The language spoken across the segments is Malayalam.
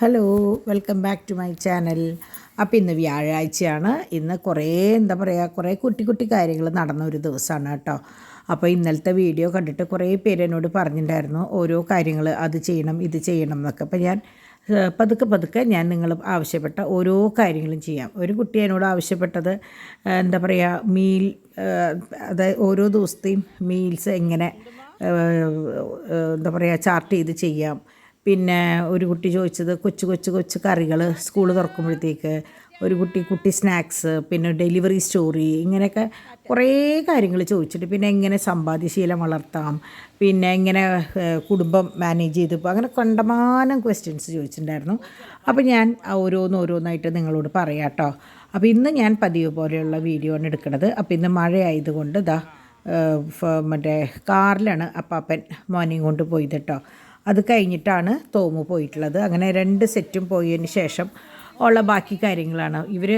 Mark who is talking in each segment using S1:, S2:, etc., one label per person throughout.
S1: Hello, welcome back to my channel. അപ്പോൾ ഇന്ന് വ്യാഴാഴ്ചയാണ്. ഇന്ന് കുറേ കുട്ടി കുട്ടി കാര്യങ്ങൾ നടന്ന ഒരു ദിവസമാണ് കേട്ടോ. അപ്പോൾ ഇന്നലത്തെ വീഡിയോ കണ്ടിട്ട് കുറേ പേര് എന്നോട് പറഞ്ഞിട്ടുണ്ടായിരുന്നു ഓരോ കാര്യങ്ങൾ, അത് ചെയ്യണം ഇത് ചെയ്യണം എന്നൊക്കെ. അപ്പോൾ ഞാൻ പതുക്കെ ഞാൻ നിങ്ങൾ ആവശ്യപ്പെട്ട ഓരോ കാര്യങ്ങളും ചെയ്യാം. ഒരു കുട്ടി എന്നോട് ആവശ്യപ്പെട്ടത് മീൽ, അതായത് ഓരോ ദിവസത്തെയും മീൽസ് എങ്ങനെ ചാർട്ട് ചെയ്ത് ചെയ്യാം. പിന്നെ ഒരു കുട്ടി ചോദിച്ചത് കൊച്ചു കറികൾ സ്കൂൾ തുറക്കുമ്പോഴത്തേക്ക്, ഒരു കുട്ടി സ്നാക്സ്, പിന്നെ ഡെലിവറി സ്റ്റോറി, ഇങ്ങനെയൊക്കെ കുറേ കാര്യങ്ങൾ ചോദിച്ചിട്ട്, പിന്നെ എങ്ങനെ സമ്പാദ്യശീലം വളർത്താം, പിന്നെ എങ്ങനെ കുടുംബം മാനേജ് ചെയ്തിപ്പോൾ, അങ്ങനെ കണ്ടമാനം ക്വസ്റ്റ്യൻസ് ചോദിച്ചിട്ടുണ്ടായിരുന്നു. അപ്പോൾ ഞാൻ ഓരോന്നായിട്ട് നിങ്ങളോട് പറയാം കേട്ടോ. അപ്പോൾ ഇന്ന് ഞാൻ പതിവ് പോലെയുള്ള വീഡിയോ ആണ് എടുക്കുന്നത്. അപ്പോൾ ഇന്ന് മഴ ആയതുകൊണ്ട് കാറിലാണ് അപ്പാപ്പൻ മോർണിംഗ് കൊണ്ട് പോയത് കേട്ടോ. അത് കഴിഞ്ഞിട്ടാണ് തോമു പോയിട്ടുള്ളത്. അങ്ങനെ 2 സെറ്റും പോയതിന് ശേഷം ഉള്ള ബാക്കി കാര്യങ്ങളാണ്. ഇവർ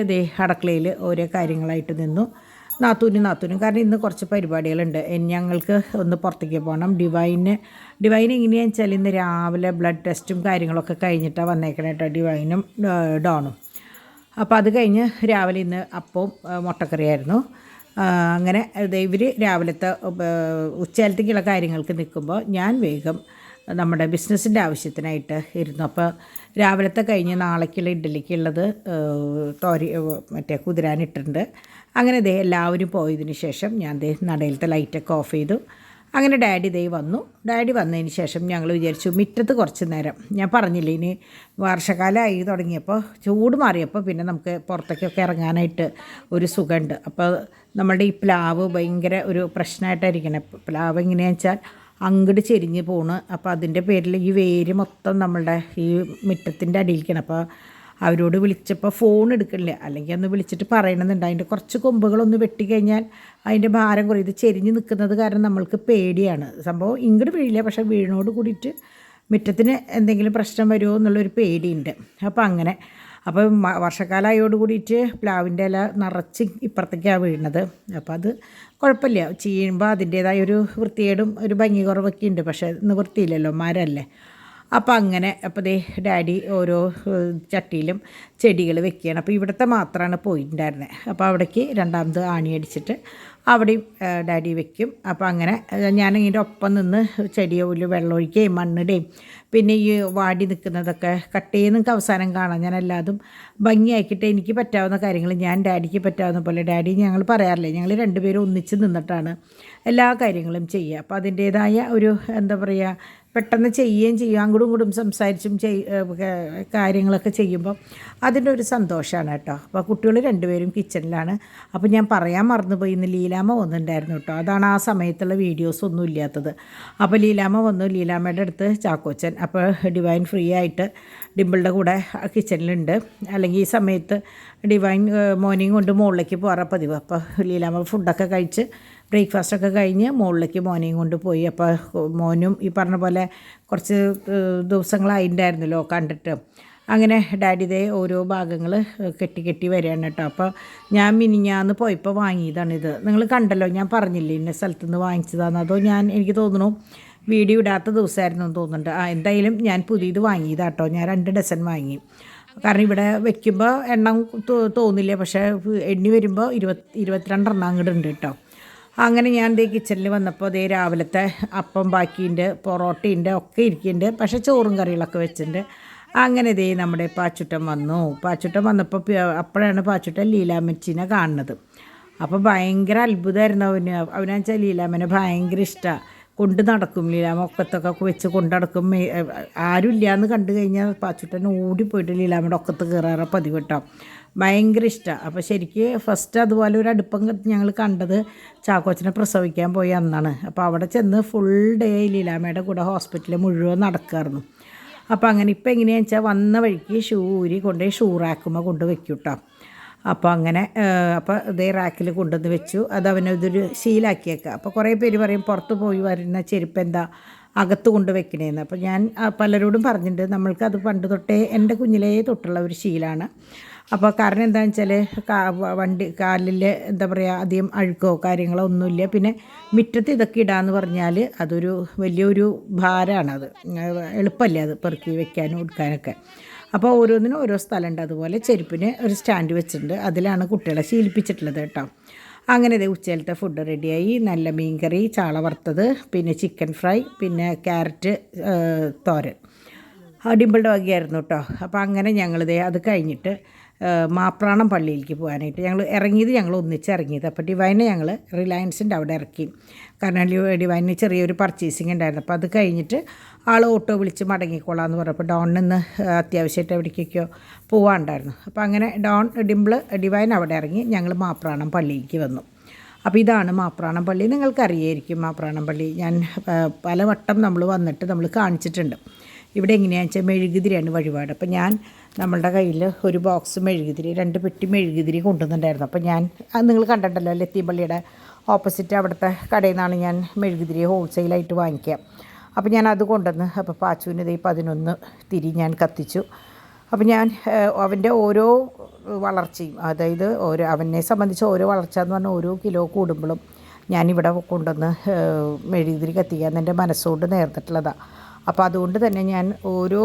S1: അടുക്കളയിൽ ഓരോ കാര്യങ്ങളായിട്ട് നിന്നു. നാത്തൂനും കാരണം ഇന്ന് കുറച്ച് പരിപാടികളുണ്ട്. ഞങ്ങൾക്ക് ഒന്ന് പുറത്തേക്ക് പോകണം. ഡിവൈൻ എങ്ങനെയാണെന്ന് വെച്ചാൽ ഇന്ന് രാവിലെ ബ്ലഡ് ടെസ്റ്റും കാര്യങ്ങളൊക്കെ കഴിഞ്ഞിട്ടാണ് വന്നേക്കണേ കേട്ടോ, ഡിവൈനും ഡോണും. അപ്പോൾ അത് കഴിഞ്ഞ് രാവിലെ ഇന്ന് അപ്പവും മുട്ടക്കറിയായിരുന്നു. അങ്ങനെ ഇവർ രാവിലത്തെ ഉച്ചയിലത്തേക്കുള്ള കാര്യങ്ങൾക്ക് നിൽക്കുമ്പോൾ ഞാൻ വേഗം നമ്മുടെ ബിസിനസ്സിൻ്റെ ആവശ്യത്തിനായിട്ട് ഇരുന്നു. അപ്പോൾ രാവിലത്തെ കഴിഞ്ഞ് നാളേക്കുള്ള ഇഡ്ഡലിക്കുള്ളത് കുതിരാനിട്ടിട്ടുണ്ട്. അങ്ങനെ എല്ലാവരും പോയതിന് ശേഷം ഞാൻ നടയിലത്തെ ലൈറ്റൊക്കെ ഓഫ് ചെയ്തു. അങ്ങനെ ഡാഡി വന്നു. ഡാഡി വന്നതിന് ശേഷം ഞങ്ങൾ വിചാരിച്ചു മുറ്റത്ത് കുറച്ച് നേരം, ഞാൻ പറഞ്ഞില്ലേ ഇനി വർഷക്കാലമായി തുടങ്ങിയപ്പോൾ ചൂട് മാറിയപ്പോൾ പിന്നെ നമുക്ക് പുറത്തേക്കൊക്കെ ഇറങ്ങാനായിട്ട് ഒരു സുഖമുണ്ട്. അപ്പോൾ നമ്മളുടെ ഈ പ്ലാവ് ഭയങ്കര ഒരു പ്രശ്നമായിട്ടായിരിക്കണം. പ്ലാവ് എങ്ങനെയാണെന്ന് വെച്ചാൽ അങ്ങോട്ട് ചെരിഞ്ഞ് പോണ്. അപ്പോൾ അതിൻ്റെ പേരിൽ ഈ വേര് മൊത്തം നമ്മളുടെ ഈ മുറ്റത്തിൻ്റെ അടിയിലേക്കാണ്. അപ്പോൾ അവരോട് വിളിച്ചപ്പോൾ ഫോൺ എടുക്കണില്ല, അല്ലെങ്കിൽ ഒന്ന് വിളിച്ചിട്ട് പറയണമെന്നുണ്ട്. അതിൻ്റെ കുറച്ച് കൊമ്പുകളൊന്ന് വെട്ടിക്കഴിഞ്ഞാൽ അതിൻ്റെ ഭാരം കുറയും. ഇത് ചെരിഞ്ഞ് നിൽക്കുന്നത് കാരണം നമ്മൾക്ക് പേടിയാണ്. സംഭവം ഇങ്ങോട്ട് വീഴില്ല, പക്ഷേ വീഴിനോട് കൂടിയിട്ട് മുറ്റത്തിന് എന്തെങ്കിലും പ്രശ്നം വരുമോ എന്നുള്ളൊരു പേടിയുണ്ട്. അപ്പോൾ വർഷക്കാലമായോട് കൂടിയിട്ട് പ്ലാവിൻ്റെ ഇല നിറച്ച് ഇപ്പുറത്തേക്കാണ് വീഴുന്നത്. അപ്പോൾ അത് കുഴപ്പമില്ല, ചെയ്യുമ്പോൾ അതിൻ്റേതായ ഒരു വൃത്തികേടും ഒരു ഭംഗി കുറവൊക്കെ ഉണ്ട്. പക്ഷേ നിവൃത്തിയില്ലല്ലോ, മരമല്ലേ. അപ്പോൾ ഡാഡി ഓരോ ചട്ടിയിലും ചെടികൾ വെക്കുകയാണ്. അപ്പോൾ ഇവിടുത്തെ മാത്രമാണ് പോയിട്ടുണ്ടായിരുന്നത്. അപ്പോൾ അവിടേക്ക് രണ്ടാമത് ആണി അടിച്ചിട്ട് അവിടെയും ഡാഡി വെക്കും. അപ്പോൾ അങ്ങനെ ഞാനിതിൻ്റെ ഒപ്പം നിന്ന് ചെടിയിൽ വെള്ളമൊഴിക്കുകയും മണ്ണിടുകയും പിന്നെ ഈ വാടി നിൽക്കുന്നതൊക്കെ കട്ട് ചെയ്ത് നിങ്ങൾക്ക് അവസാനം കാണാം. ഞാൻ എല്ലാതും ഭംഗിയാക്കിയിട്ട് എനിക്ക് പറ്റാവുന്ന കാര്യങ്ങൾ ഞാൻ ഡാഡിക്ക് പറ്റാവുന്ന പോലെ, ഡാഡി ഞങ്ങൾ പറയാറില്ലേ, ഞങ്ങൾ രണ്ടുപേരും ഒന്നിച്ച് നിന്നിട്ടാണ് എല്ലാ കാര്യങ്ങളും ചെയ്യുക. അപ്പോൾ അതിൻ്റേതായ ഒരു പെട്ടെന്ന് ചെയ്യുകയും ചെയ്യും, അങ്ങോട്ടും ഇങ്ങോട്ടും സംസാരിച്ചും കാര്യങ്ങളൊക്കെ ചെയ്യുമ്പോൾ അതിൻ്റെ ഒരു സന്തോഷമാണ് കേട്ടോ. അപ്പോൾ കുട്ടികൾ രണ്ടുപേരും കിച്ചണിലാണ്. അപ്പോൾ ഞാൻ പറയാൻ മറന്നുപോയി, ഇന്ന് ലീലാമ്മ വന്നിട്ടുണ്ടായിരുന്നു കേട്ടോ. അതാണ് ആ സമയത്തുള്ള വീഡിയോസ് ഒന്നും ഇല്ലാത്തത്. അപ്പോൾ ലീലാമ്മ വന്നു. ലീലാമ്മയുടെ അടുത്ത് ചാക്കോച്ചൻ, അപ്പോൾ ഡിവൈൻ ഫ്രീ ആയിട്ട് ഡിമ്പിളുടെ കൂടെ കിച്ചണിലുണ്ട്. അല്ലെങ്കിൽ ഈ സമയത്ത് ഡിവൈൻ മോർണിംഗ് കൊണ്ട് മുകളിലേക്ക് പോകാൻ പതിവ്. അപ്പോൾ ലീലാമ്മ ഫുഡൊക്കെ കഴിച്ച് ബ്രേക്ക്ഫാസ്റ്റൊക്കെ കഴിഞ്ഞ് മുകളിലേക്ക് മോനെയും കൊണ്ട് പോയി. അപ്പോൾ മോനും ഈ പറഞ്ഞ പോലെ കുറച്ച് ദിവസങ്ങളായിട്ടുണ്ടായിരുന്നല്ലോ കണ്ടിട്ട്. അങ്ങനെ ഡാഡി ഓരോ ഭാഗങ്ങൾ കെട്ടി വരികയാണ് കേട്ടോ. അപ്പോൾ ഞാൻ മിനിഞ്ഞാന്ന് പോയപ്പോൾ വാങ്ങിയതാണിത്. നിങ്ങൾ കണ്ടല്ലോ, ഞാൻ പറഞ്ഞില്ലേ ഇന്ന സ്ഥലത്തു നിന്ന് വാങ്ങിച്ചതാണ്. അതോ എനിക്ക് തോന്നുന്നു വീഡിയോ ഇടാത്ത ദിവസമായിരുന്നു എന്ന് തോന്നുന്നുണ്ട്. എന്തായാലും ഞാൻ പുതിയത് വാങ്ങിയതാട്ടോ. ഞാൻ 2 ഡസൻ വാങ്ങി. കാരണം ഇവിടെ വെക്കുമ്പോൾ എണ്ണം തോന്നില്ല, പക്ഷേ എണ്ണി വരുമ്പോൾ 22 എണ്ണം അങ്ങോട്ട് ഉണ്ട് കേട്ടോ. അങ്ങനെ ഞാൻ കിച്ചണിൽ വന്നപ്പോൾ രാവിലത്തെ അപ്പം ബാക്കിയുണ്ട്, പൊറോട്ടയുണ്ട്, ഒക്കെ ഇരിക്കുന്നുണ്ട്. പക്ഷേ ചോറും കറികളൊക്കെ വെച്ചിട്ടുണ്ട്. അങ്ങനെ നമ്മുടെ പാച്ചുട്ടൻ വന്നു. പാച്ചുട്ടൻ വന്നപ്പോൾ അപ്പോഴാണ് പാച്ചുട്ടൻ ലീലാമ്മച്ചിനെ കാണുന്നത്. അപ്പോൾ ഭയങ്കര അത്ഭുതമായിരുന്നു അവനെന്ന് വെച്ചാൽ ലീലാമ്മനെ ഭയങ്കര ഇഷ്ടമാണ്. കൊണ്ട് നടക്കും, ലീലാമ്മ ഒക്കത്തൊക്കെ വെച്ച് കൊണ്ട് നടക്കും. ആരും ഇല്ലയെന്ന് കണ്ടു കഴിഞ്ഞാൽ പാച്ചുട്ടൻ ഓടിപ്പോയിട്ട് ലീലാമ്മയുടെ ഒക്കത്ത് കയറാറ പതിവ് കേട്ടോ. ഭയങ്കര ഇഷ്ടമാണ്. അപ്പോൾ ശരിക്ക് ഫസ്റ്റ് അതുപോലെ ഒരു അടുപ്പം ഞങ്ങൾ കണ്ടത് ചാക്കോച്ചനെ പ്രസവിക്കാൻ പോയി അന്നാണ്. അപ്പോൾ അവിടെ ചെന്ന് ഫുൾ ഡേ ലീലാമ്മയുടെ കൂടെ ഹോസ്പിറ്റലിൽ മുഴുവൻ നടക്കായിരുന്നു. അപ്പോൾ അങ്ങനെ ഇപ്പോൾ എങ്ങനെയാണെന്ന് വെച്ചാൽ വന്ന വഴിക്ക് കൊണ്ടുപോയി ഷൂ റാക്കുമ്പോൾ കൊണ്ട് വെക്കും കേട്ടോ. അപ്പോൾ റാക്കിൽ കൊണ്ടുവന്ന് വെച്ചു. അത് അവനതൊരു ശീലാക്കിയേക്കാം. അപ്പോൾ കുറേ പേര് പറയും പുറത്ത് പോയി വരുന്ന ചെരുപ്പ് എന്താ അകത്ത് കൊണ്ട് വെക്കണേന്ന്. അപ്പോൾ ഞാൻ പലരോടും പറഞ്ഞിട്ടുണ്ട്, നമ്മൾക്കത് പണ്ട് തൊട്ടേ എൻ്റെ കുഞ്ഞിലേ തൊട്ടുള്ള ഒരു ശീലമാണ്. അപ്പോൾ കാരണം എന്താണെന്ന് വെച്ചാൽ കാലിൽ അധികം അഴുക്കോ കാര്യങ്ങളോ ഒന്നുമില്ല. പിന്നെ മുറ്റത്ത് ഇതൊക്കെ ഇടാമെന്ന് പറഞ്ഞാൽ അതൊരു വലിയൊരു ഭാരമാണ്. അത് എളുപ്പമല്ല അത് പെറുക്കി വെക്കാനും എടുക്കാനൊക്കെ. അപ്പോൾ ഓരോന്നിനും ഓരോ സ്ഥലമുണ്ട്. അതുപോലെ ചെരുപ്പിന് ഒരു സ്റ്റാൻഡ് വെച്ചിട്ടുണ്ട്, അതിലാണ് കുട്ടികളെ ശീലിപ്പിച്ചിട്ടുള്ളത് കേട്ടോ. അങ്ങനെ ഇത് ഉച്ചയിലത്തെ ഫുഡ് റെഡിയായി. നല്ല മീൻകറി, ചാള വറുത്തത്, പിന്നെ ചിക്കൻ ഫ്രൈ, പിന്നെ ക്യാരറ്റ് തോരൻ. ഡിമ്പിളുടെ വകയായിരുന്നു കേട്ടോ. അപ്പോൾ അങ്ങനെ ഞങ്ങളിത് അത് കഴിഞ്ഞിട്ട് മാപ്രാണം പള്ളിയിലേക്ക് പോകാനായിട്ട് ഞങ്ങൾ ഒന്നിച്ച് ഇറങ്ങിയത്. അപ്പോൾ ഡിവൈനെ ഞങ്ങൾ റിലയൻസിൻ്റെ അവിടെ ഇറക്കി. കാരണം ഡിവൈനിന് ചെറിയൊരു പർച്ചേസിങ് ഉണ്ടായിരുന്നു. അപ്പോൾ അത് കഴിഞ്ഞിട്ട് ആൾ ഓട്ടോ വിളിച്ച് മടങ്ങിക്കോളാമെന്ന് പറഞ്ഞപ്പോൾ ഡോണിൽ നിന്ന് അത്യാവശ്യമായിട്ട് എവിടേക്കൊക്കെയോ പോകാനുണ്ടായിരുന്നു. അപ്പോൾ അങ്ങനെ ഡിവൈൻ അവിടെ ഇറങ്ങി, ഞങ്ങൾ മാപ്രാണം പള്ളിയിലേക്ക് വന്നു. അപ്പോൾ ഇതാണ് മാപ്രാണം പള്ളി. നിങ്ങൾക്കറിയായിരിക്കും മാപ്രാണം പള്ളി. ഞാൻ പലവട്ടം നമ്മൾ വന്നിട്ട് നമ്മൾ കാണിച്ചിട്ടുണ്ട്. ഇവിടെ എങ്ങനെയാണെന്ന് വെച്ചാൽ മെഴുകുതിരിയാണ് വഴിപാട്. അപ്പോൾ ഞാൻ നമ്മളുടെ കയ്യിൽ ഒരു ബോക്സ് മെഴുകുതിരി, 2 പെട്ടി മെഴുകുതിരി കൊണ്ടുവന്നിട്ടുണ്ടായിരുന്നു. അപ്പോൾ ഞാൻ അത് നിങ്ങൾ കണ്ടിട്ടല്ലോ, ലത്തീപള്ളിയുടെ ഓപ്പോസിറ്റ് അവിടുത്തെ കടയിൽ നിന്നാണ് ഞാൻ മെഴുകുതിരി ഹോൾസെയിലായിട്ട് വാങ്ങിക്കുക. അപ്പോൾ ഞാൻ അത് കൊണ്ടുവന്ന് അപ്പോൾ പാച്ചുവിന് ഇതേ 11 തിരി ഞാൻ കത്തിച്ചു. അപ്പോൾ ഞാൻ അവൻ്റെ ഓരോ വളർച്ചയും, അതായത് അവനെ സംബന്ധിച്ച് ഓരോ വളർച്ച എന്ന് പറഞ്ഞാൽ ഓരോ കിലോ കൂടുമ്പോഴും ഞാനിവിടെ കൊണ്ടുവന്ന് മെഴുകുതിരി കത്തിക്കാൻ എൻ്റെ മനസ്സുകൊണ്ട് നേർന്നിട്ടുള്ളതാണ്. അപ്പോൾ അതുകൊണ്ട് തന്നെ ഞാൻ ഓരോ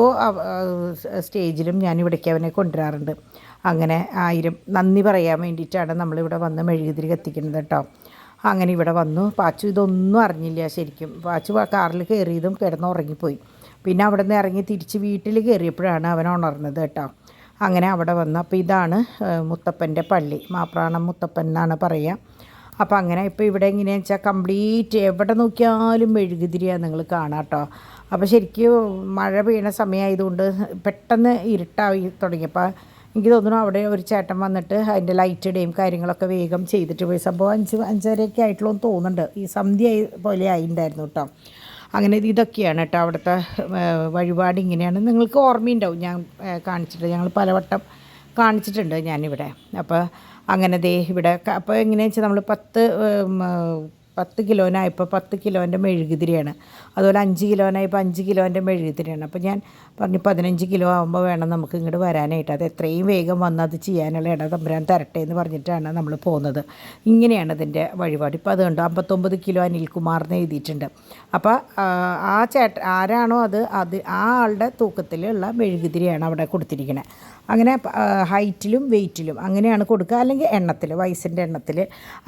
S1: സ്റ്റേജിലും ഞാൻ ഇവിടേക്ക് അവനെ കൊണ്ടുവരാറുണ്ട്. അങ്ങനെ 1000 നന്ദി പറയാൻ വേണ്ടിയിട്ടാണ് നമ്മളിവിടെ വന്ന് മെഴുകുതിരി കത്തിക്കുന്നത് കേട്ടോ. അങ്ങനെ ഇവിടെ വന്നു. പാച്ചു ഇതൊന്നും അറിഞ്ഞില്ല ശരിക്കും. പാച്ചു കാറിൽ കയറിയതും കിടന്നുറങ്ങിപ്പോയി. പിന്നെ അവിടെ നിന്ന് ഇറങ്ങി തിരിച്ച് വീട്ടിൽ കയറിയപ്പോഴാണ് അവൻ ഉണർന്നത് കേട്ടോ. അങ്ങനെ അവിടെ വന്നു. അപ്പോൾ ഇതാണ് മുത്തപ്പൻ്റെ പള്ളി, മാപ്രാണം മുത്തപ്പൻ എന്നാണ് പറയുക. അപ്പോൾ അങ്ങനെ ഇപ്പോൾ ഇവിടെ എങ്ങനെയാണെന്ന് വെച്ചാൽ കംപ്ലീറ്റ് എവിടെ നോക്കിയാലും മെഴുകുതിരിയാണ് നിങ്ങൾ കാണാം കേട്ടോ. അപ്പോൾ ശരിക്കും മഴ പെയ്യുന്ന സമയമായതുകൊണ്ട് പെട്ടെന്ന് ഇരുട്ടായി തുടങ്ങിയപ്പോൾ എനിക്ക് തോന്നുന്നു അവിടെ ഒരു ചേട്ടൻ വന്നിട്ട് അതിൻ്റെ ലൈറ്റ് ഇടുകയും കാര്യങ്ങളൊക്കെ വേഗം ചെയ്തിട്ട് പോയി. സംഭവം 5:30 ആയിട്ടുള്ളൂ എന്ന് തോന്നുന്നുണ്ട്. ഈ സന്ധ്യ പോലെ ആയിട്ടുണ്ടായിരുന്നു കേട്ടോ. അങ്ങനെ ഇതൊക്കെയാണ് കേട്ടോ അവിടുത്തെ വഴിപാട്. ഇങ്ങനെയാണ്. നിങ്ങൾക്ക് ഓർമ്മയുണ്ടാവും, ഞാൻ കാണിച്ചിട്ട്, ഞങ്ങൾ പലവട്ടം കാണിച്ചിട്ടുണ്ട് ഞാനിവിടെ. അപ്പോൾ അങ്ങനെ ദേ ഇവിടെ അപ്പോൾ എങ്ങനെയാണെന്ന് വെച്ചാൽ നമ്മൾ 10 കിലോനായപ്പോൾ 10 കിലോൻ്റെ മെഴുകുതിരിയാണ്. അതുപോലെ 5 കിലോനായപ്പോൾ 5 കിലോൻ്റെ മെഴുകുതിരിയാണ്. അപ്പോൾ ഞാൻ പറഞ്ഞു 15 കിലോ ആകുമ്പോൾ വേണം നമുക്ക് ഇങ്ങോട്ട് വരാനായിട്ട്. അത് എത്രയും വേഗം വന്ന് അത് ചെയ്യാനുള്ള ഇട തമ്പുരാൻ തരട്ടെ എന്ന് പറഞ്ഞിട്ടാണ് നമ്മൾ പോകുന്നത്. ഇങ്ങനെയാണ് ഇതിൻ്റെ വഴിപാട്. ഇപ്പോൾ അതുകൊണ്ട് 59 കിലോ അനിൽകുമാറിന് എഴുതിയിട്ടുണ്ട്. അപ്പോൾ ആ ആരാണോ അത് ആ ആളുടെ തൂക്കത്തിലുള്ള മെഴുകുതിരിയാണ് അവിടെ കൊടുത്തിരിക്കുന്നത്. അങ്ങനെ ഹൈറ്റിലും വെയ്റ്റിലും അങ്ങനെയാണ് കൊടുക്കുക. അല്ലെങ്കിൽ എണ്ണത്തിൽ, വയസ്സിൻ്റെ എണ്ണത്തിൽ,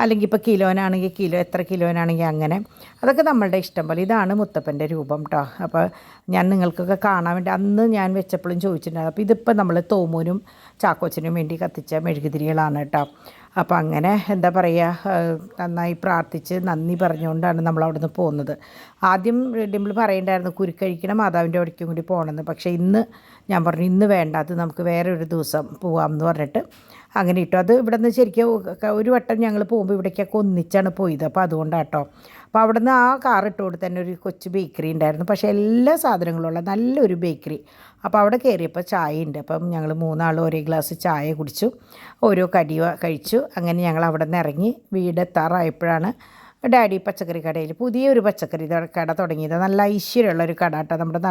S1: അല്ലെങ്കിൽ ഇപ്പോൾ കിലോനാണെങ്കിൽ കിലോ, എത്ര കിലോനാണെങ്കിൽ അങ്ങനെ. അതൊക്കെ നമ്മളുടെ ഇഷ്ടം പോലെ. ഇതാണ് മുത്തപ്പൻ്റെ രൂപം കേട്ടോ. അപ്പോൾ ഞാൻ നിങ്ങൾക്കൊക്കെ കാണാൻ വേണ്ടി അന്ന് ഞാൻ വെച്ചപ്പോഴും ചോദിച്ചിട്ടുണ്ടായിരുന്നു. അപ്പോൾ ഇതിപ്പോൾ നമ്മൾ തോമൂനും ചാക്കോച്ചനും വേണ്ടി കത്തിച്ച മെഴുകുതിരികളാണ് കേട്ടോ. അപ്പോൾ അങ്ങനെ എന്താ പറയുക, നന്നായി പ്രാർത്ഥിച്ച് നന്ദി പറഞ്ഞുകൊണ്ടാണ് നമ്മൾ അവിടെ നിന്ന് പോകുന്നത്. ആദ്യം ഡിമ്പിൾ പറയണ്ടായിരുന്നു കുരുക്കഴിക്കണ മാതാവിൻ്റെ അവിടേക്കും കൂടി പോകണമെന്ന്. പക്ഷേ ഇന്ന് ഞാൻ പറഞ്ഞു ഇന്ന് വേണ്ട, അത് നമുക്ക് വേറെ ഒരു ദിവസം പോവാം എന്ന് പറഞ്ഞിട്ട് അങ്ങനെ ഇട്ടു. അത് ഇവിടെ നിന്ന് ശരിക്കും ഒരു വട്ടം ഞങ്ങൾ പോകുമ്പോൾ ഇവിടേക്കൊക്കെ ഒന്നിച്ചാണ് പോയത്. അപ്പോൾ അതുകൊണ്ടാട്ടോ. അപ്പോൾ അവിടെ നിന്ന് ആ കാർ ഇട്ടുകൊണ്ട് തന്നെ ഒരു കൊച്ചു ബേക്കറി ഉണ്ടായിരുന്നു. പക്ഷേ എല്ലാ സാധനങ്ങളുള്ള നല്ലൊരു ബേക്കറി. അപ്പോൾ അവിടെ കയറിയപ്പോൾ ചായ ഉണ്ട്. അപ്പം ഞങ്ങൾ 3 ആൾ ഒരേ ഗ്ലാസ് ചായ കുടിച്ചു, ഓരോ കടി കഴിച്ചു. അങ്ങനെ ഞങ്ങൾ അവിടെ നിന്ന് ഇറങ്ങി വീടെത്താറായപ്പോഴാണ് ഡാഡി പച്ചക്കറി കടയിൽ പുതിയൊരു പച്ചക്കറി കട തുടങ്ങിയത്. നല്ല ഐശ്വര്യമുള്ളൊരു കട കേട്ടോ. നമ്മുടെ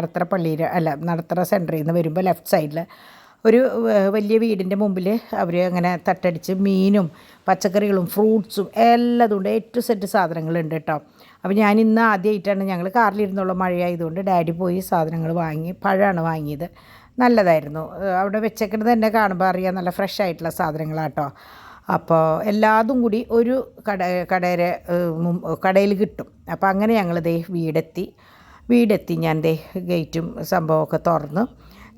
S1: നടത്തറ സെൻറ്ററിൽ നിന്ന് വരുമ്പോൾ ലെഫ്റ്റ് സൈഡിൽ ഒരു വലിയ വീടിൻ്റെ മുമ്പിൽ അവർ അങ്ങനെ തട്ടടിച്ച് മീനും പച്ചക്കറികളും ഫ്രൂട്ട്സും എല്ലാതും ഉണ്ട്. A to Z സാധനങ്ങളുണ്ട് കേട്ടോ. അപ്പോൾ ഞാൻ ഇന്ന് ആദ്യമായിട്ടാണ്, ഞങ്ങൾ കാറിലിരുന്നുള്ള മഴയായതുകൊണ്ട് ഡാഡി പോയി സാധനങ്ങൾ വാങ്ങി. പഴമാണ് വാങ്ങിയത്, നല്ലതായിരുന്നു. അവിടെ വെച്ചേക്കുന്നത് തന്നെ കാണുമ്പോൾ അറിയാം നല്ല ഫ്രഷ് ആയിട്ടുള്ള സാധനങ്ങളാട്ടോ. അപ്പോൾ എല്ലാതും കൂടി ഒരു കടയിൽ കിട്ടും. അപ്പോൾ അങ്ങനെ ഞങ്ങൾ വീടെത്തി ഞാൻ ഗേറ്റും സംഭവമൊക്കെ തുറന്ന്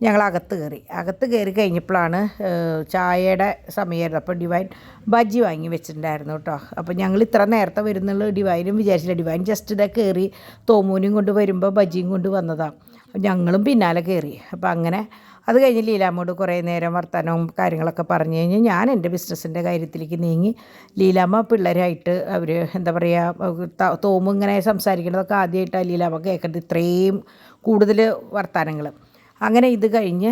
S1: ഞങ്ങൾ അകത്ത് കയറി കഴിഞ്ഞപ്പോഴാണ് ചായയുടെ സമയമായിരുന്നു. അപ്പോൾ ഡിവൈൻ ബജ്ജി വാങ്ങി വെച്ചിട്ടുണ്ടായിരുന്നു കേട്ടോ. അപ്പോൾ ഞങ്ങൾ ഇത്ര നേരത്തെ വരുന്നുള്ള ഡിവൈനും വിചാരിച്ചില്ല. ഡിവൈൻ ജസ്റ്റ് ഇതാ കയറി തോമൂനും കൊണ്ട് വരുമ്പോൾ ബജ്ജിയും കൊണ്ട് വന്നതാണ്. ഞങ്ങളും പിന്നാലെ കയറി. അപ്പോൾ അങ്ങനെ അത് കഴിഞ്ഞ് ലീലാമ്മോട് കുറേ നേരം വർത്തമാനവും കാര്യങ്ങളൊക്കെ പറഞ്ഞു കഴിഞ്ഞ് ഞാൻ എൻ്റെ ബിസിനസ്സിൻ്റെ കാര്യത്തിലേക്ക് നീങ്ങി. ലീലാമ്മ പിള്ളേരായിട്ട് അവർ എന്താ പറയുക, തോമു ഇങ്ങനെ സംസാരിക്കണതൊക്കെ ആദ്യമായിട്ടാണ് ലീലാമ്മ കേൾക്കുന്നത്, ഇത്രയും കൂടുതൽ വർത്തമാനങ്ങൾ. അങ്ങനെ ഇത് കഴിഞ്ഞ്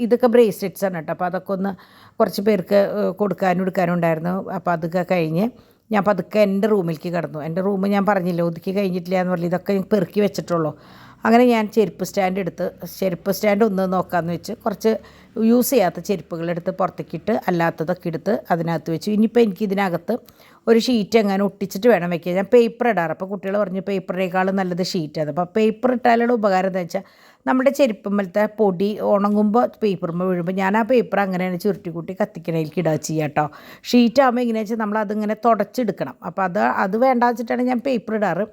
S1: ഇതൊക്കെ ബ്രേസ്ലെറ്റ്സാണ് കേട്ടോ. അപ്പോൾ അതൊക്കെ ഒന്ന് കുറച്ച് പേർക്ക് കൊടുക്കാനും എടുക്കാനും ഉണ്ടായിരുന്നു. അപ്പോൾ അതൊക്കെ കഴിഞ്ഞ് ഞാൻ പതുക്കെ എൻ്റെ റൂമിലേക്ക് കിടന്നു. എൻ്റെ റൂം ഞാൻ പറഞ്ഞില്ല ഒതുക്കി കഴിഞ്ഞിട്ടില്ല എന്ന് പറഞ്ഞാൽ ഇതൊക്കെ പെറുക്കി വെച്ചിട്ടുള്ളൂ. അങ്ങനെ ഞാൻ ചെരുപ്പ് സ്റ്റാൻഡ് ഒന്ന് നോക്കാമെന്ന് വെച്ച് കുറച്ച് യൂസ് ചെയ്യാത്ത ചെരുപ്പുകളെടുത്ത് പുറത്തേക്കിട്ട് അല്ലാത്തതൊക്കെ എടുത്ത് അതിനകത്ത് വെച്ചു. ഇനിയിപ്പോൾ എനിക്ക് ഇതിനകത്ത് ഒരു ഷീറ്റ് എങ്ങനെ ഒട്ടിച്ചിട്ട് വേണം വെക്കാൻ. ഞാൻ പേപ്പർ ഇടാറ്. അപ്പോൾ കുട്ടികൾ പറഞ്ഞു പേപ്പറിനേക്കാളും നല്ലത് ഷീറ്റാണ്. അപ്പോൾ പേപ്പർ ഇട്ടാലുള്ള ഉപകാരം എന്താ വെച്ചാൽ നമ്മുടെ ചെരുപ്പുമ്മലത്തെ പൊടി ഉണങ്ങുമ്പോൾ പേപ്പറുമ്പോൾ വീഴുമ്പോൾ ഞാൻ ആ പേപ്പർ അങ്ങനെയാണ് ചുരുട്ടിക്കൂട്ടി കത്തിക്കണേലേക്ക് ഇടുക ചെയ്യുക കേട്ടോ. ഷീറ്റാകുമ്പോൾ എങ്ങനെയാണെന്ന് വെച്ചാൽ നമ്മളതിങ്ങനെ തുടച്ചെടുക്കണം. അപ്പോൾ അത് വേണ്ട വെച്ചിട്ടാണ് ഞാൻ പേപ്പർ ഇടാറ്.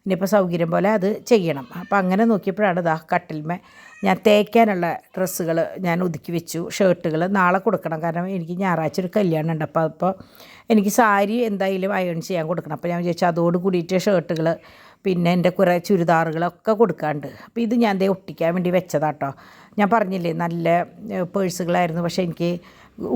S1: ഇനിയിപ്പോൾ സൗകര്യം പോലെ അത് ചെയ്യണം. അപ്പോൾ അങ്ങനെ നോക്കിയപ്പോഴാണ് ഇതാ കട്ടിൽമേ ഞാൻ തേക്കാനുള്ള ഡ്രസ്സുകൾ ഞാൻ ഒതുക്കി വെച്ചു. ഷർട്ടുകൾ നാളെ കൊടുക്കണം, കാരണം എനിക്ക് ഞായറാഴ്ച ഒരു കല്യാണം ഉണ്ട്. അപ്പോൾ എനിക്ക് സാരി എന്തായാലും അയൺ ചെയ്യാൻ കൊടുക്കണം. അപ്പോൾ ഞാൻ വിചാരിച്ചു അതോട് കൂടിയിട്ട് ഷർട്ടുകൾ പിന്നെ എൻ്റെ കുറേ ചുരിദാറുകളൊക്കെ കൊടുക്കാണ്ട്. അപ്പോൾ ഇത് ഞാൻ ഒട്ടിക്കാൻ വേണ്ടി വെച്ചതാട്ടോ. ഞാൻ പറഞ്ഞില്ലേ നല്ല പേഴ്സുകളായിരുന്നു, പക്ഷേ എനിക്ക്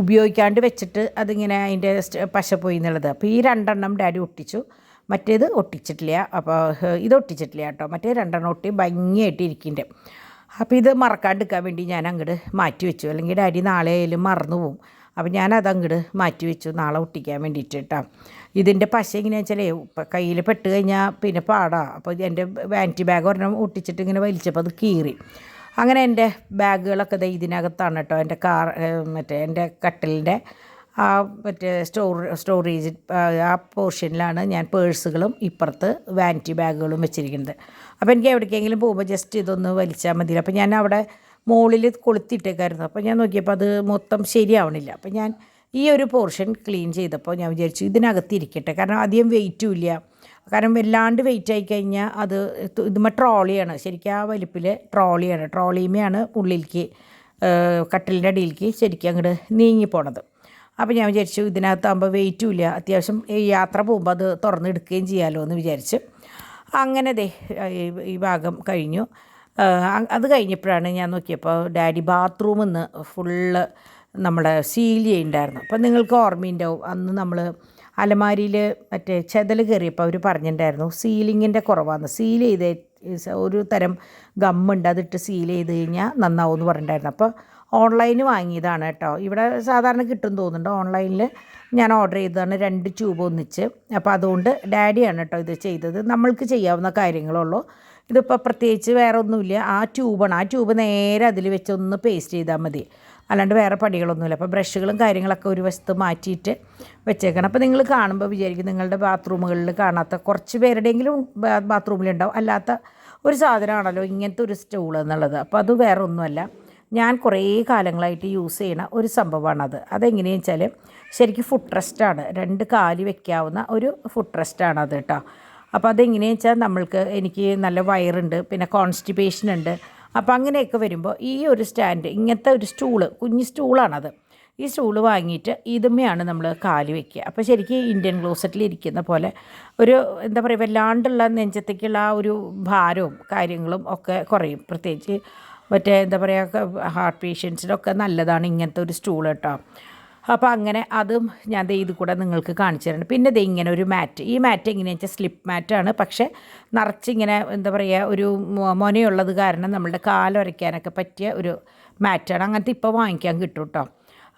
S1: ഉപയോഗിക്കാണ്ട് വെച്ചിട്ട് അതിങ്ങനെ അതിൻ്റെ പശ പോയി എന്നുള്ളത്. അപ്പോൾ ഈ 2 ഡാഡി ഒട്ടിച്ചു, മറ്റേത് ഒട്ടിച്ചിട്ടില്ല. അപ്പോൾ ഇത് ഒട്ടിച്ചിട്ടില്ല കേട്ടോ. മറ്റേ 2 ഒട്ടി ഭംഗിയായിട്ട് ഇരിക്കുന്നുണ്ട്. അപ്പോൾ ഇത് മറക്കാണ്ടിരിക്കാൻ വേണ്ടി ഞാൻ അങ്ങോട്ട് മാറ്റി വെച്ചു, അല്ലെങ്കിൽ ഡാഡി നാളെ ആയാലും മറന്നു പോകും. അപ്പോൾ ഞാനത് അങ്ങോട്ട് മാറ്റി വെച്ചു നാളെ ഒട്ടിക്കാൻ വേണ്ടിയിട്ട് കേട്ടോ. ഇതിൻ്റെ പശ എങ്ങനെയാണെന്ന് വെച്ചാൽ കയ്യിൽ പെട്ട് കഴിഞ്ഞാൽ പിന്നെ പാടാണ്. അപ്പോൾ എൻ്റെ വാനിറ്റി ബാഗ് ഒരെണ്ണം ഒട്ടിച്ചിട്ട് ഇങ്ങനെ വലിച്ചപ്പോൾ അത് കീറി. അങ്ങനെ എൻ്റെ ബാഗുകളൊക്കെ ഇതിനകത്താണ് കേട്ടോ. എൻ്റെ എൻ്റെ കട്ടിലിൻ്റെ ആ സ്റ്റോറേജ് ആ പോർഷനിലാണ് ഞാൻ പേഴ്സുകളും ഇപ്പുറത്ത് വാനിറ്റി ബാഗുകളും വെച്ചിരിക്കുന്നത്. അപ്പോൾ എനിക്ക് എവിടേക്കെങ്കിലും പോകുമ്പോൾ ജസ്റ്റ് ഇതൊന്ന് വലിച്ചാൽ മതി. അപ്പോൾ ഞാൻ അവിടെ മുകളിൽ കൊളുത്തിട്ടേക്കായിരുന്നു. അപ്പോൾ ഞാൻ നോക്കിയപ്പോൾ അത് മൊത്തം ശരിയാവണില്ല. അപ്പോൾ ഞാൻ ഈ ഒരു പോർഷൻ ക്ലീൻ ചെയ്തപ്പോൾ ഞാൻ വിചാരിച്ചു ഇതിനകത്ത് ഇരിക്കട്ടെ, കാരണം അധികം വെയിറ്റും ഇല്ല. കാരണം വല്ലാണ്ട് വെയിറ്റ് ആയി കഴിഞ്ഞാൽ അത് ഇതുമ്മ ട്രോളിയാണ്, ശരിക്കും ആ വലിപ്പിൽ ട്രോളിയാണ്. ട്രോളിയുമെയാണ് ഉള്ളിലേക്ക് കട്ടിലിൻ്റെ അടിയിലേക്ക് ശരിക്കും അങ്ങോട്ട് നീങ്ങിപ്പോണത്. അപ്പോൾ ഞാൻ വിചാരിച്ചു ഇതിനകത്താകുമ്പോൾ വെയിറ്റും ഇല്ല, അത്യാവശ്യം യാത്ര പോകുമ്പോൾ അത് തുറന്നെടുക്കുകയും ചെയ്യാമല്ലോ എന്ന് വിചാരിച്ച് അങ്ങനെ ഈ ഭാഗം കഴിഞ്ഞു. അത് കഴിഞ്ഞപ്പോഴാണ് ഞാൻ നോക്കിയപ്പോൾ ഡാഡി ബാത്റൂമിൽ നിന്ന് ഫുള്ള് നമ്മളെ സീൽ ചെയ്യുന്നുണ്ടായിരുന്നു. അപ്പോൾ നിങ്ങൾക്ക് ഓർമ്മയുണ്ടാവും, അന്ന് നമ്മൾ അലമാരിയിൽ മറ്റേ ചെതൽ കയറിയപ്പോൾ അവർ പറഞ്ഞിട്ടുണ്ടായിരുന്നു സീലിങ്ങിൻ്റെ കുറവാണ്. സീൽ ചെയ്ത് ഒരു തരം ഗമ്മുണ്ട്, അതിട്ട് സീൽ ചെയ്ത് കഴിഞ്ഞാൽ നന്നാവും എന്ന് പറഞ്ഞിട്ടുണ്ടായിരുന്നു. അപ്പോൾ ഓൺലൈന് വാങ്ങിയതാണ് കേട്ടോ. ഇവിടെ സാധാരണ കിട്ടും തോന്നുന്നുണ്ട്. ഓൺലൈനിൽ ഞാൻ ഓർഡർ ചെയ്തതാണ് 2 ട്യൂബ് ഒന്നിച്ച്. അപ്പോൾ അതുകൊണ്ട് ഡാഡിയാണ് കേട്ടോ ഇത് ചെയ്തത്. നമ്മൾക്ക് ചെയ്യാവുന്ന കാര്യങ്ങളുള്ളൂ. ഇതിപ്പോൾ പ്രത്യേകിച്ച് വേറെ ഒന്നുമില്ല. ആ ട്യൂബ് നേരെ അതിൽ വെച്ച് ഒന്ന് പേസ്റ്റ് ചെയ്താൽ മതി, അല്ലാണ്ട് വേറെ പടികളൊന്നുമില്ല. അപ്പോൾ ബ്രഷുകളും കാര്യങ്ങളൊക്കെ ഒരു വശത്ത് മാറ്റിയിട്ട് വെച്ചേക്കണം. അപ്പോൾ നിങ്ങൾ കാണുമ്പോൾ വിചാരിക്കും നിങ്ങളുടെ ബാത്റൂമുകളിൽ കാണാത്ത കുറച്ച് പേരുടെയെങ്കിലും ബാത്റൂമിലുണ്ടാവും, അല്ലാത്ത ഒരു സാധനമാണല്ലോ ഇങ്ങനത്തെ ഒരു സ്റ്റൂൾ എന്നുള്ളത്. അപ്പോൾ അത് വേറെ ഒന്നുമല്ല, ഞാൻ കുറേ കാലങ്ങളായിട്ട് യൂസ് ചെയ്യുന്ന ഒരു സംഭവമാണത്. അതെങ്ങനെയാണെന്ന് വെച്ചാൽ ശരിക്കും ഫുഡ് റെസ്റ്റാണ്, 2 കാല് വെക്കാവുന്ന ഒരു ഫുഡ് റെസ്റ്റാണ് അത് കേട്ടോ. അപ്പോൾ അതെങ്ങനെയാണെന്ന് വെച്ചാൽ എനിക്ക് നല്ല വയറുണ്ട്, പിന്നെ കോൺസ്റ്റിപ്പേഷൻ ഉണ്ട്. അപ്പോൾ അങ്ങനെയൊക്കെ വരുമ്പോൾ ഈ ഒരു സ്റ്റാൻഡ്, ഇങ്ങനത്തെ ഒരു കുഞ്ഞ് സ്റ്റൂളാണത്. ഈ സ്റ്റൂള് വാങ്ങിയിട്ട് ഇതുമ്മയാണ് നമ്മൾ കാല് വയ്ക്കുക. അപ്പോൾ ശരിക്കും ഇന്ത്യൻ ക്ലോസറ്റിൽ ഇരിക്കുന്ന പോലെ ഒരു എന്താ പറയുക, വല്ലാണ്ടുള്ള നെഞ്ചത്തേക്കുള്ള ആ ഒരു ഭാരവും കാര്യങ്ങളും ഒക്കെ കുറയും. പ്രത്യേകിച്ച് മറ്റേ എന്താ പറയുക ഹാർട്ട് പേഷ്യൻസിനൊക്കെ നല്ലതാണ് ഇങ്ങനത്തെ ഒരു സ്റ്റൂൾ കേട്ടോ. അപ്പോൾ അങ്ങനെ അതും ഞാൻ ഇത് കൂടെ നിങ്ങൾക്ക് കാണിച്ചു തരുന്നുണ്ട്. പിന്നെ ഇങ്ങനെ ഒരു മാറ്റ്, ഈ മാറ്റ് എങ്ങനെയാണെന്ന് വെച്ചാൽ സ്ലിപ്പ് മാറ്റാണ്, പക്ഷേ നിറച്ചിങ്ങനെ എന്താ പറയുക ഒരു മൊനയുള്ളത് കാരണം നമ്മളുടെ കാലുരയ്ക്കാനൊക്കെ പറ്റിയ ഒരു മാറ്റാണ്. അങ്ങനത്തെ ഇപ്പോൾ വാങ്ങിക്കാൻ കിട്ടും കേട്ടോ.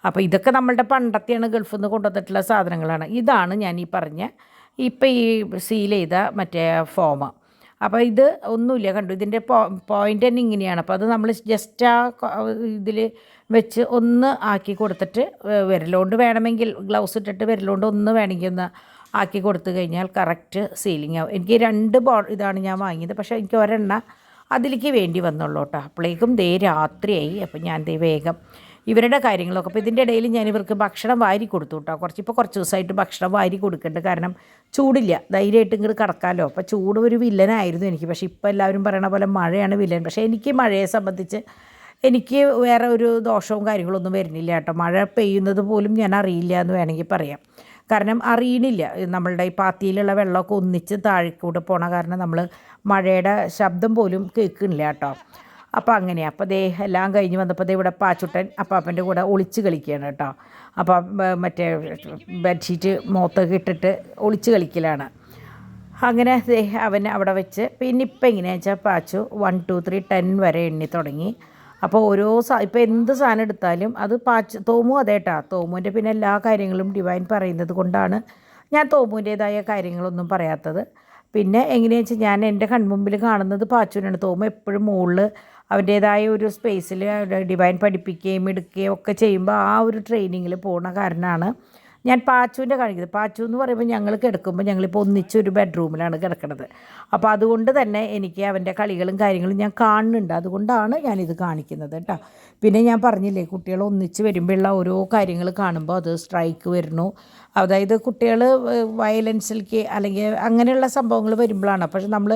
S1: അപ്പോൾ ഇതൊക്കെ നമ്മളുടെ പണ്ടത്തെയാണ്, ഗൾഫിൽ നിന്ന് കൊണ്ടുവന്നിട്ടുള്ള സാധനങ്ങളാണ്. ഇതാണ് ഞാൻ ഈ പറഞ്ഞ ഇപ്പോൾ ഈ സീൽ ചെയ്ത മറ്റേ ഫോം. അപ്പോൾ ഇത് ഒന്നുമില്ല, കണ്ടു ഇതിൻ്റെ പോയിൻ്റ് തന്നെ ഇങ്ങനെയാണ്. അപ്പോൾ അത് നമ്മൾ ജസ്റ്റ് ആ ഇതിൽ വെച്ച് ഒന്ന് ആക്കി കൊടുത്തിട്ട് വിരലുകൊണ്ട് വേണമെങ്കിൽ ഗ്ലൗസ് ഇട്ടിട്ട് വിരലുകൊണ്ട് ഒന്ന് വേണമെങ്കിൽ ഒന്ന് ആക്കി കൊടുത്തു കഴിഞ്ഞാൽ കറക്റ്റ് സീലിംഗ് ആവും. എനിക്ക് 2 ഇതാണ് ഞാൻ വാങ്ങിയത്, പക്ഷേ എനിക്ക് ഒരെണ്ണം അതിലേക്ക് വേണ്ടി വന്നുള്ളൂ കേട്ടോ. അപ്പോഴേക്കും രാത്രിയായി. അപ്പോൾ ഞാൻ വേഗം ഇവരുടെ കാര്യങ്ങളൊക്കെ, അപ്പോൾ ഇതിൻ്റെ ഇടയിൽ ഞാൻ ഇവർക്ക് ഭക്ഷണം വാരി കൊടുത്തു കേട്ടോ. കുറച്ച് ദിവസമായിട്ട് ഭക്ഷണം വാരി കൊടുക്കേണ്ടത്, കാരണം ചൂടില്ല, ധൈര്യമായിട്ട് ഇങ്ങോട്ട് കിടക്കാമല്ലോ. അപ്പോൾ ചൂട് ഒരു വില്ലനായിരുന്നു എനിക്ക്. പക്ഷേ ഇപ്പോൾ എല്ലാവരും പറയണ പോലെ മഴയാണ് വില്ലൻ. പക്ഷേ എനിക്ക് മഴയെ സംബന്ധിച്ച് എനിക്ക് വേറെ ഒരു ദോഷവും കാര്യങ്ങളൊന്നും വരുന്നില്ല കേട്ടോ. മഴ പെയ്യുന്നത് പോലും ഞാൻ അറിയില്ല എന്ന് വേണമെങ്കിൽ പറയാം. കാരണം അറിയണില്ല, നമ്മളുടെ ഈ പാത്തിയിലുള്ള വെള്ളമൊക്കെ ഒന്നിച്ച് താഴേക്കൂടെ പോണ കാരണം നമ്മൾ മഴയുടെ ശബ്ദം പോലും കേൾക്കുന്നില്ല കേട്ടോ. അപ്പോൾ അങ്ങനെയാണ്. അപ്പോൾ എല്ലാം കഴിഞ്ഞ് വന്നപ്പോൾ ഇവിടെ പാച്ചുട്ടൻ അപ്പാപ്പൻ്റെ കൂടെ ഒളിച്ച് കളിക്കുകയാണ് കേട്ടോ. അപ്പോൾ മറ്റേ ബെഡ്ഷീറ്റ് മുഖത്തൊക്കെ ഇട്ടിട്ട് ഒളിച്ച് കളിക്കലാണ്. അങ്ങനെ അവൻ അവിടെ വെച്ച്, പിന്നെ ഇപ്പം എങ്ങനെയാണെന്ന് വെച്ചാൽ പാച്ചു 1 2 3 10 വരെ എണ്ണി തുടങ്ങി. അപ്പോൾ ഇപ്പോൾ എന്ത് സാധനം എടുത്താലും അത് തോമു അതേട്ടാ. തോമുവിൻ്റെ പിന്നെ എല്ലാ കാര്യങ്ങളും ഡിവൈൻ പറയുന്നത് കൊണ്ടാണ് ഞാൻ തോമുവിൻ്റേതായ കാര്യങ്ങളൊന്നും പറയാത്തത്. പിന്നെ എങ്ങനെയാണെന്ന് വെച്ചാൽ ഞാൻ എൻ്റെ കൺമുമ്പിൽ കാണുന്നത് പാച്ചുവിനാണ്. തോമു എപ്പോഴും മുകളിൽ അവൻ്റേതായ ഒരു സ്പേസിൽ ഡിവൈൻ പഠിപ്പിക്കുകയും എടുക്കുകയും ഒക്കെ ചെയ്യുമ്പോൾ ആ ഒരു ട്രെയിനിങ്ങിൽ പോകുന്ന കാരണമാണ് ഞാൻ പാച്ചുവിൻ്റെ കാണിക്കുന്നത്. പാച്ചു എന്ന് പറയുമ്പോൾ ഞങ്ങൾ കിടക്കുമ്പോൾ ഞങ്ങളിപ്പോൾ ഒന്നിച്ചൊരു ബെഡ്റൂമിലാണ് കിടക്കുന്നത്. അപ്പോൾ അതുകൊണ്ട് തന്നെ എനിക്ക് അവൻ്റെ കളികളും കാര്യങ്ങളും ഞാൻ കാണുന്നുണ്ട്. അതുകൊണ്ടാണ് ഞാനിത് കാണിക്കുന്നത് കേട്ടോ. പിന്നെ ഞാൻ പറഞ്ഞില്ലേ, കുട്ടികൾ ഒന്നിച്ച് വരുമ്പോഴുള്ള ഓരോ കാര്യങ്ങൾ കാണുമ്പോൾ അത് സ്ട്രൈക്ക് വരുന്നു. അതായത് കുട്ടികൾ വയലൻസിലേക്ക് അല്ലെങ്കിൽ അങ്ങനെയുള്ള സംഭവങ്ങൾ വരുമ്പോഴാണ്. പക്ഷെ നമ്മൾ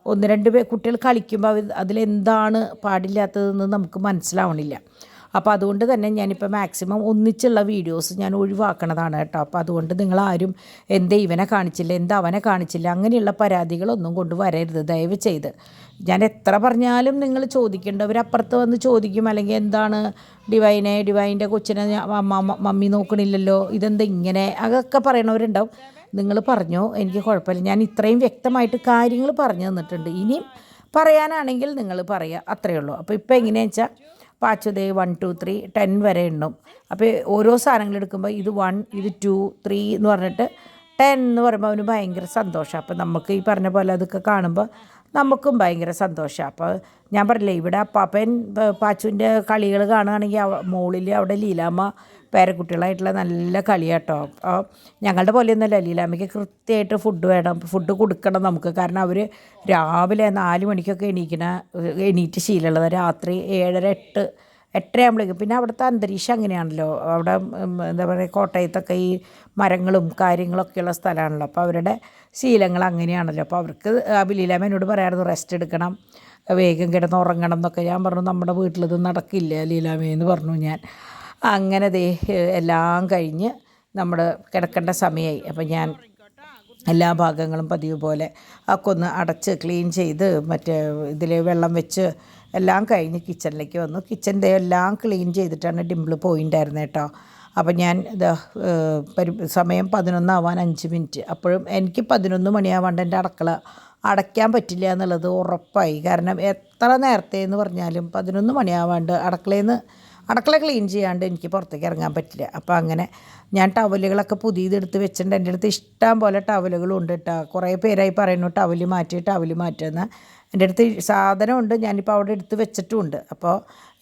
S1: ഒന്ന് രണ്ട് കുട്ടികൾ കളിക്കുമ്പോൾ അതിലെന്താണ് പാടില്ലാത്തതെന്ന് നമുക്ക് മനസ്സിലാവണില്ല. അപ്പോൾ അതുകൊണ്ട് തന്നെ ഞാനിപ്പോൾ മാക്സിമം ഒന്നിച്ചുള്ള വീഡിയോസ് ഞാൻ ഒഴിവാക്കണതാണ് കേട്ടോ. അപ്പോൾ അതുകൊണ്ട് നിങ്ങളാരും എന്തേ ഇവനെ കാണിച്ചില്ല, എന്താ അവനെ കാണിച്ചില്ല, അങ്ങനെയുള്ള പരാതികളൊന്നും കൊണ്ട് വരരുത് ദയവ് ചെയ്ത്. ഞാൻ എത്ര പറഞ്ഞാലും നിങ്ങൾ ചോദിക്കേണ്ടവരപ്പുറത്ത് വന്ന് ചോദിക്കും, അല്ലെങ്കിൽ എന്താണ് ഡിവൈൻ്റെ കൊച്ചിനെ മമ്മി നോക്കണില്ലല്ലോ, ഇതെന്താ ഇങ്ങനെ, അതൊക്കെ പറയണവരുണ്ടാവും. നിങ്ങൾ പറഞ്ഞോ, എനിക്ക് കുഴപ്പമില്ല. ഞാൻ ഇത്രയും വ്യക്തമായിട്ട് കാര്യങ്ങൾ പറഞ്ഞു തന്നിട്ടുണ്ട്. ഇനിയും പറയാനാണെങ്കിൽ നിങ്ങൾ പറയുക, അത്രയേ ഉള്ളൂ. അപ്പോൾ ഇപ്പോൾ എങ്ങനെയാണെന്ന് വെച്ചാൽ പാച്ചുദേ 1 2 3 10 വരെ എണ്ണും. അപ്പോൾ ഓരോ സാധനങ്ങൾ എടുക്കുമ്പോൾ ഇത് 1 ഇത് 2 3 എന്ന് പറഞ്ഞിട്ട് 10 എന്ന് പറയുമ്പോൾ അവന് ഭയങ്കര സന്തോഷം. അപ്പോൾ നമുക്ക് ഈ പറഞ്ഞ പോലെ അതൊക്കെ കാണുമ്പോൾ നമുക്കും ഭയങ്കര സന്തോഷമാണ്. അപ്പോൾ ഞാൻ പറഞ്ഞില്ലേ, ഇവിടെ അപ്പാപ്പൻ പാച്ചുവിൻ്റെ കളികൾ കാണുകയാണെങ്കിൽ മുകളിൽ അവിടെ ലീലാമ്മ പേരക്കുട്ടികളായിട്ടുള്ള നല്ല കളിയാട്ടോ. അപ്പോൾ ഞങ്ങളുടെ പോലെയൊന്നുമല്ല, ലീലാമ്മയ്ക്ക് കൃത്യമായിട്ട് ഫുഡ് വേണം, ഫുഡ് കൊടുക്കണം നമുക്ക്. കാരണം അവർ രാവിലെ 4 മണിക്കൊക്കെ എണീറ്റ് ശീലമുള്ളത്, രാത്രി 7:30 8 ആകുമ്പോഴേക്കും. പിന്നെ അവിടുത്തെ അന്തരീക്ഷം അങ്ങനെയാണല്ലോ, അവിടെ എന്താ പറയുക, കോട്ടയത്തൊക്കെ ഈ മരങ്ങളും കാര്യങ്ങളൊക്കെയുള്ള സ്ഥലമാണല്ലോ. അപ്പോൾ അവരുടെ ശീലങ്ങൾ അങ്ങനെയാണല്ലോ. അപ്പോൾ അവർക്ക് ലീലാമ്മ എന്നോട് പറയാമായിരുന്നു റെസ്റ്റ് എടുക്കണം, വേഗം കിടന്ന് ഉറങ്ങണം എന്നൊക്കെ. ഞാൻ പറഞ്ഞു നമ്മുടെ വീട്ടിലിത് നടക്കില്ല ലീലാമ്മയെന്ന് പറഞ്ഞു ഞാൻ. അങ്ങനെ എല്ലാം കഴിഞ്ഞ് നമ്മൾ കിടക്കേണ്ട സമയമായി. അപ്പം ഞാൻ എല്ലാ ഭാഗങ്ങളും പതിവ് പോലെ ഒക്കെ ഒന്ന് അടച്ച് ക്ലീൻ ചെയ്ത് മറ്റേ ഇതിൽ വെള്ളം വെച്ച് എല്ലാം കഴിഞ്ഞ് കിച്ചണിലേക്ക് വന്നു. കിച്ചൻ്റെ എല്ലാം ക്ലീൻ ചെയ്തിട്ടാണ് ഡിംപിൾ പോയിണ്ടായിരുന്നത് കേട്ടോ. അപ്പം ഞാൻ സമയം 11 ആവാൻ 5 മിനിറ്റ്. അപ്പോഴും എനിക്ക് 11 മണിയാവാണ്ട് എൻ്റെ അടുക്കള അടയ്ക്കാൻ പറ്റില്ല എന്നുള്ളത് ഉറപ്പായി. കാരണം എത്ര നേരത്തെ എന്ന് പറഞ്ഞാലും 11 മണിയാവാണ്ട് അടുക്കള ക്ലീൻ ചെയ്യാണ്ട് എനിക്ക് പുറത്തേക്ക് ഇറങ്ങാൻ പറ്റില്ല. അപ്പോൾ അങ്ങനെ ഞാൻ ടവലുകളൊക്കെ പുതിയതെടുത്ത് വെച്ചിട്ടുണ്ട്. എൻ്റെ അടുത്ത് ഇഷ്ടം പോലെ ടവലുകളും ഉണ്ട് കേട്ടോ. കുറേ പേരായി പറയുന്നു ടവല് മാറ്റുമെന്ന്. എൻ്റെ അടുത്ത് സാധനമുണ്ട്, ഞാനിപ്പോൾ അവിടെ എടുത്ത് വെച്ചിട്ടുമുണ്ട്. അപ്പോൾ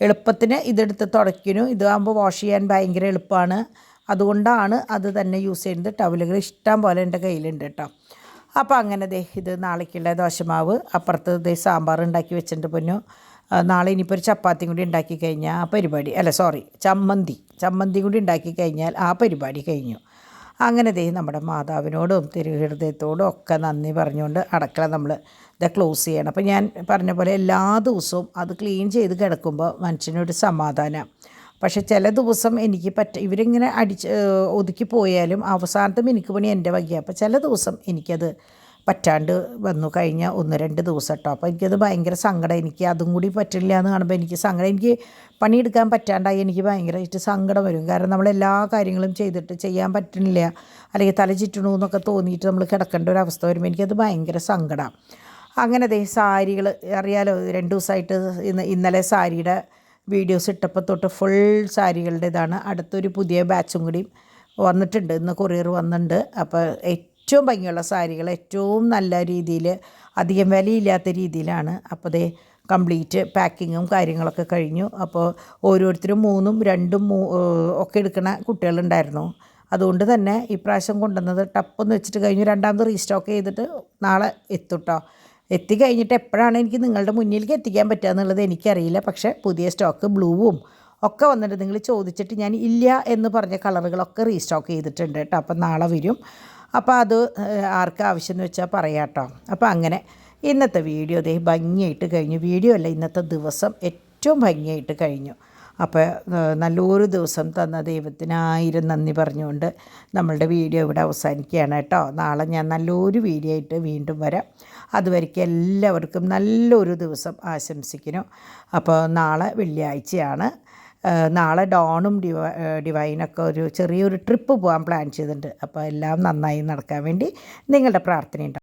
S1: എളുപ്പത്തിന് ഇതെടുത്ത് തുടയ്ക്കുന്നു. ഇതാകുമ്പോൾ വാഷ് ചെയ്യാൻ ഭയങ്കര എളുപ്പമാണ്. അതുകൊണ്ടാണ് അത് തന്നെ യൂസ് ചെയ്യുന്നത്. ടവലുകൾ ഇഷ്ടം പോലെ എൻ്റെ കയ്യിലുണ്ട് കേട്ടോ. അപ്പോൾ അങ്ങനെ ഇത് നാളേക്കുള്ള ദോശമാവ്, അപ്പുറത്ത് സാമ്പാർ ഉണ്ടാക്കി വെച്ചിട്ടുണ്ട് പൊന്നു. നാളെ ഇനിയിപ്പോൾ ഒരു ചപ്പാത്തിയും കൂടി ഉണ്ടാക്കി കഴിഞ്ഞാൽ ആ പരിപാടി, ചമ്മന്തി കൂടി ഉണ്ടാക്കി കഴിഞ്ഞാൽ ആ പരിപാടി കഴിഞ്ഞു. അങ്ങനെ നമ്മുടെ മാതാവിനോടും തിരുഹൃദയത്തോടും ഒക്കെ നന്ദി പറഞ്ഞുകൊണ്ട് അടുക്കള നമ്മൾ ക്ലോസ് ചെയ്യണം. അപ്പോൾ ഞാൻ പറഞ്ഞ പോലെ എല്ലാ ദിവസവും അത് ക്ലീൻ ചെയ്ത് കിടക്കുമ്പോൾ മനുഷ്യനൊരു സമാധാനം. പക്ഷേ ചില ദിവസം എനിക്ക് ഇവരിങ്ങനെ ഒതുക്കി പോയാലും അവസാനത്തെ മിനുക്ക് പണി എൻ്റെ വകയാണ്. അപ്പോൾ ചില ദിവസം എനിക്കത് പറ്റാണ്ട് വന്നു കഴിഞ്ഞ 1-2 ദിവസം കേട്ടോ. അപ്പോൾ എനിക്കത് ഭയങ്കര സങ്കടം. എനിക്ക് അതും കൂടി പറ്റില്ല എന്ന് കാണുമ്പോൾ എനിക്ക് സങ്കടം. എനിക്ക് പണിയെടുക്കാൻ പറ്റാണ്ടായി എനിക്ക് ഭയങ്കരമായിട്ട് സങ്കടം വരും. കാരണം നമ്മളെല്ലാ കാര്യങ്ങളും ചെയ്തിട്ട് ചെയ്യാൻ പറ്റുന്നില്ല, അല്ലെങ്കിൽ തല ചുറ്റണു എന്നൊക്കെ തോന്നിയിട്ട് നമ്മൾ കിടക്കേണ്ട ഒരു അവസ്ഥ വരുമ്പോൾ എനിക്കത് ഭയങ്കര സങ്കടമാണ്. അങ്ങനെ സാരികൾ അറിയാലോ, 2 ദിവസമായിട്ട് ഇന്നലെ സാരിയുടെ വീഡിയോസ് ഇട്ടപ്പോൾ തൊട്ട് ഫുൾ സാരികളുടെ ഇതാണ്. അടുത്തൊരു പുതിയ ബാച്ചും കൂടി വന്നിട്ടുണ്ട്, ഇന്ന് കൊറിയർ വന്നിട്ടുണ്ട്. അപ്പോൾ ഏറ്റവും ഭംഗിയുള്ള സാരികൾ ഏറ്റവും നല്ല രീതിയിൽ അധികം വിലയില്ലാത്ത രീതിയിലാണ്. അപ്പോൾ കംപ്ലീറ്റ് പാക്കിങ്ങും കാര്യങ്ങളൊക്കെ കഴിഞ്ഞു. അപ്പോൾ ഓരോരുത്തരും 3ഉം 2ഉം ഒക്കെ എടുക്കുന്ന കുട്ടികളുണ്ടായിരുന്നു. അതുകൊണ്ട് തന്നെ ഇപ്രാവശ്യം കൊണ്ടുവന്നത് ടപ്പൊന്ന് വെച്ചിട്ട് കഴിഞ്ഞു. രണ്ടാമത് റീസ്റ്റോക്ക് ചെയ്തിട്ട് നാളെ എത്തുട്ടോ. എത്തിക്കഴിഞ്ഞിട്ട് എപ്പോഴാണ് എനിക്ക് നിങ്ങളുടെ മുന്നിലേക്ക് എത്തിക്കാൻ പറ്റുക എന്നുള്ളത് എനിക്കറിയില്ല. പക്ഷേ പുതിയ സ്റ്റോക്ക് ബ്ലൂവും ഒക്കെ വന്നിട്ട് നിങ്ങൾ ചോദിച്ചിട്ട് ഞാൻ ഇല്ല എന്ന് പറഞ്ഞ കളറുകളൊക്കെ റീസ്റ്റോക്ക് ചെയ്തിട്ടുണ്ട് കേട്ടോ. അപ്പം നാളെ വരും. അപ്പോൾ അത് ആർക്കും ആവശ്യം എന്ന് വെച്ചാൽ പറയാം കേട്ടോ. അപ്പോൾ അങ്ങനെ ഇന്നത്തെ വീഡിയോ ഭംഗിയായിട്ട് കഴിഞ്ഞു. വീഡിയോ അല്ല, ഇന്നത്തെ ദിവസം ഏറ്റവും ഭംഗിയായിട്ട് കഴിഞ്ഞു. അപ്പോൾ നല്ലൊരു ദിവസം തന്ന ദൈവത്തിന് 1000 നന്ദി പറഞ്ഞുകൊണ്ട് നമ്മളുടെ വീഡിയോ ഇവിടെ അവസാനിക്കുകയാണ് കേട്ടോ. നാളെ ഞാൻ നല്ലൊരു വീഡിയോ ആയിട്ട് വീണ്ടും വരാം. അതുവരയ്ക്ക് എല്ലാവർക്കും നല്ലൊരു ദിവസം ആശംസിക്കുന്നു. അപ്പോൾ നാളെ വെള്ളിയാഴ്ചയാണ്. നാളെ ഡോണും ഡിവൈനൊക്കെ ചെറിയൊരു ട്രിപ്പ് പോകാൻ പ്ലാൻ ചെയ്തിട്ടുണ്ട്. അപ്പോൾ എല്ലാം നന്നായി നടക്കാൻ വേണ്ടി നിങ്ങളുടെ പ്രാർത്ഥനയുണ്ടാവും.